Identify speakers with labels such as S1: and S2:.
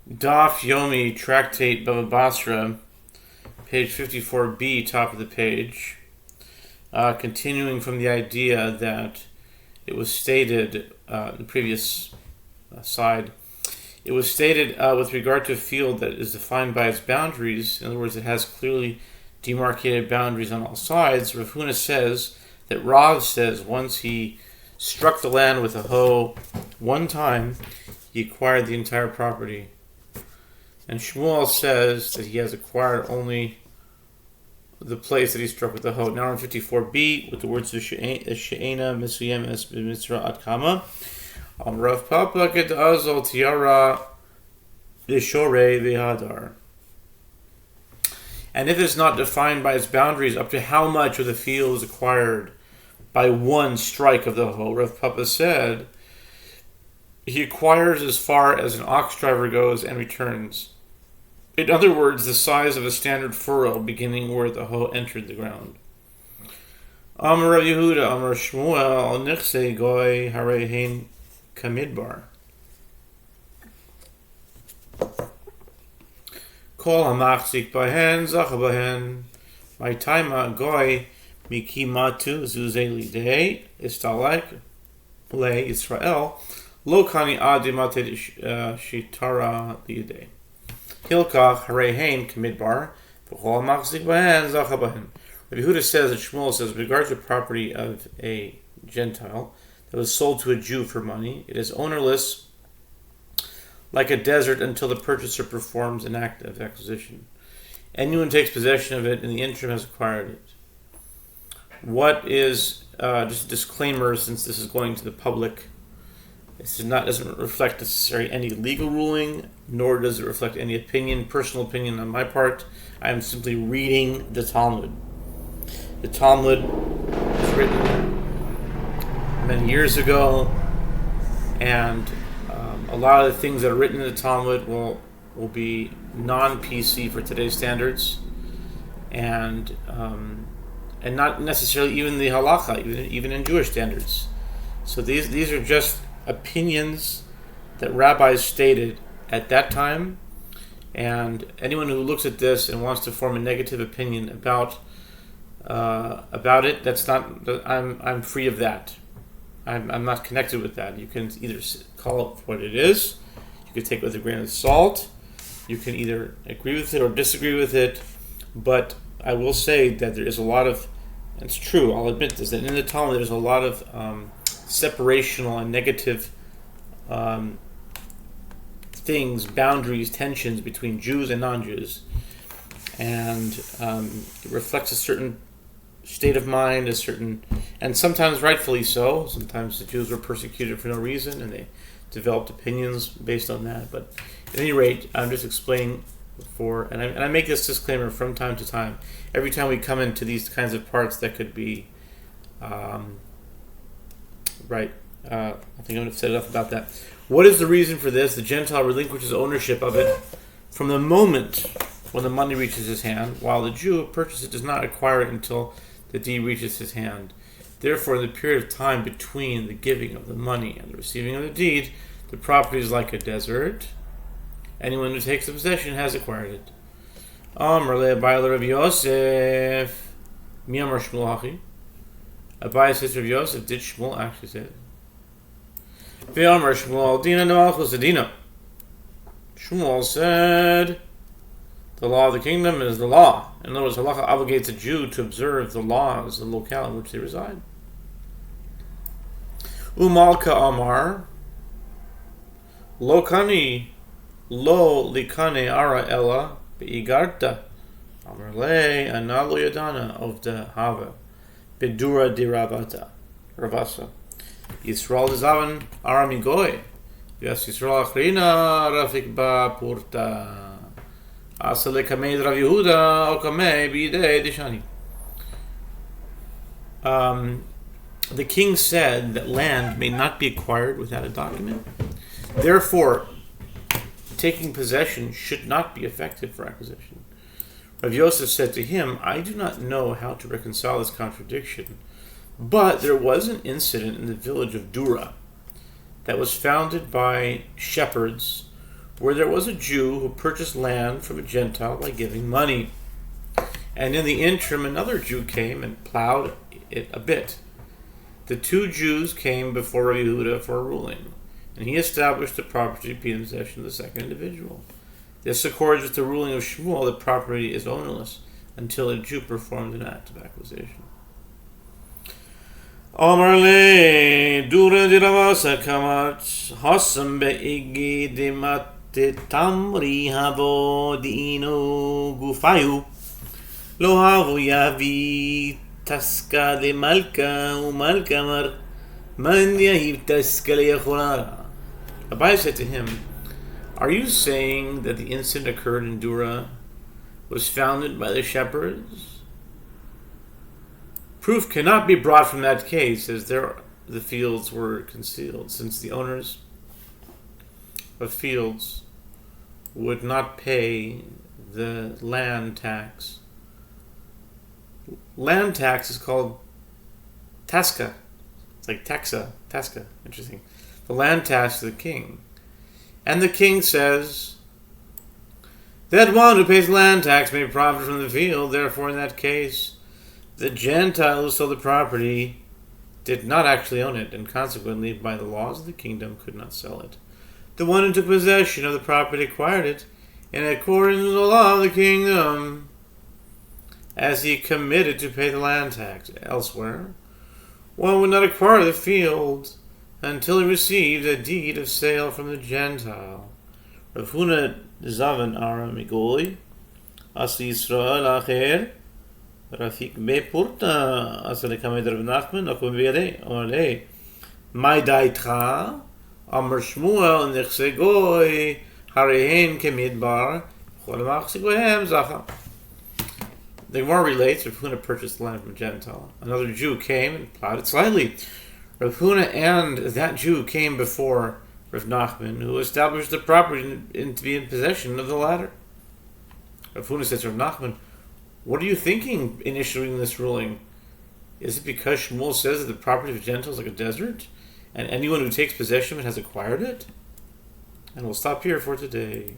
S1: Daf Yomi, Tractate Bava Batra, page 54b, top of the page. Continuing from the idea that it was stated in the previous slide, it was stated with regard to a field that is defined by its boundaries. In other words, it has clearly demarcated boundaries on all sides. Rav Huna says that Rav says once he struck the land with a hoe one time, he acquired the entire property. And Shmuel says that he has acquired only the place that he struck with the hoe. Now in 54b, with the words She'ena Mesuyem Es B'Mitzra Ad Kama, Rav Papa Get Azol Tiara V'Shorei V'Hadar. And if it's not defined by its boundaries up to how much of the field is acquired by one strike of the hoe, Rav Papa said he acquires as far as an ox driver goes and returns. In other words, the size of a standard furrow beginning where the hoe entered the ground. Amar Rav Yehuda, Amar Shmuel, Nichse Goy Harehin Kamidbar. Kol Hamachzik Bahen, Zacha Bahen, Maitaima Goy Mikimatu Zuzeli Dei, Istalek, Le Israel, Lokani Adimated Shitara Liadei. Hilkach Harehain Kamidbar, V'chol Machzik Bahen Zacha Bahen. Rabbi Yehuda says that Shmuel says, with regard to property of a Gentile that was sold to a Jew for money, it is ownerless like a desert until the purchaser performs an act of acquisition. Anyone who takes possession of it in the interim has acquired it. What is just a disclaimer, since this is going to the public? This doesn't reflect necessarily any legal ruling, nor does it reflect any personal opinion on my part. I am simply reading the Talmud. The Talmud was written many years ago, and a lot of the things that are written in the Talmud will be non-PC for today's standards, and not necessarily even the halacha, even in Jewish standards. So these are just opinions that rabbis stated at that time, and anyone who looks at this and wants to form a negative opinion about it, that's not. I'm free of that. I'm not connected with that. You can either call it what it is. You can take it with a grain of salt. You can either agree with it or disagree with it. But I will say that there is a lot of, and it's true, I'll admit this, that in the Talmud there's a lot of separational and negative things, boundaries, tensions between Jews and non-Jews. And it reflects a certain state of mind, and sometimes rightfully so. Sometimes the Jews were persecuted for no reason, and they developed opinions based on that. But at any rate, I'm just explaining and I make this disclaimer from time to time. Every time we come into these kinds of parts that could be right. I think I've said enough about that. What is the reason for this? The Gentile relinquishes ownership of it from the moment when the money reaches his hand, while the Jew who purchased it does not acquire it until the deed reaches his hand. Therefore, in the period of time between the giving of the money and the receiving of the deed, the property is like a desert. Anyone who takes the possession has acquired it. Amar le'abayla Rav Yosef, mi amar Shmuel hachi. Abai says Rav Yosef, did Shmuel actually say it? Ve'amar Shmuel, dina nemalchus adina. Shmuel said, the law of the kingdom is the law. In other words, halacha obligates a Jew to observe the laws of the locale in which they reside. Umalka amar, lokani, lo likane ara ella be'igarta. Amar le analo yadana of the hava. Bedura dirabata. Ravasa. Yisrael dezavan aramigoy. Yes, Yisrael achrina rafik ba purta. Asale kamei Rav Yehuda o kamei bidei dishani. The king said that land may not be acquired without a document. Therefore, taking possession should not be effective for acquisition. Rav Yosef said to him, I do not know how to reconcile this contradiction, but there was an incident in the village of Dura that was founded by shepherds where there was a Jew who purchased land from a Gentile by giving money. And in the interim, another Jew came and plowed it a bit. The two Jews came before Rabbi Yehuda for a ruling, and he established the property to be in possession of the second individual. This accords with the ruling of Shmuel that property is ownerless until a Jew performs an act of acquisition. Amar le dura di ravasa kamat hasam be'igi de matte tamri havo diino gufayu lo havu yavi taska de malka umalkamar man yahiv taska le yachorara. Abai said to him, "Are you saying that the incident occurred in Dura was founded by the shepherds? Proof cannot be brought from that case, as there the fields were concealed, since the owners of fields would not pay the land tax. Land tax is called taska. It's like taxa. Interesting. The land tax to the king. And the king says that one who pays land tax may profit from the field. Therefore, in that case, the Gentile who sold the property did not actually own it, and consequently, by the laws of the kingdom, could not sell it. The one who took possession of the property acquired it in accordance with the law of the kingdom, as he committed to pay the land tax. Elsewhere, one would not acquire the field until he received a deed of sale from the Gentile. Rav Huna Zavan Ara Migoli, Asi Yisrael Acher, Rafik Bepurta, Asale Kamed Rav Nachman, Akum Viade, Ole, Mai Daitra, Amr Shmuel, Nechse Goy, Harehen Kemidbar, Cholamach Sigohem Zacha. The Gemara relates, Rav Huna purchased the land from a Gentile. Another Jew came and plowed it slightly. Rav Huna and that Jew came before Rav Nachman, who established the property to be in possession of the latter. Rav Huna said to Rav Nachman, "What are you thinking in issuing this ruling? Is it because Shmuel says that the property of Gentiles is like a desert, and anyone who takes possession of it has acquired it?" And we'll stop here for today.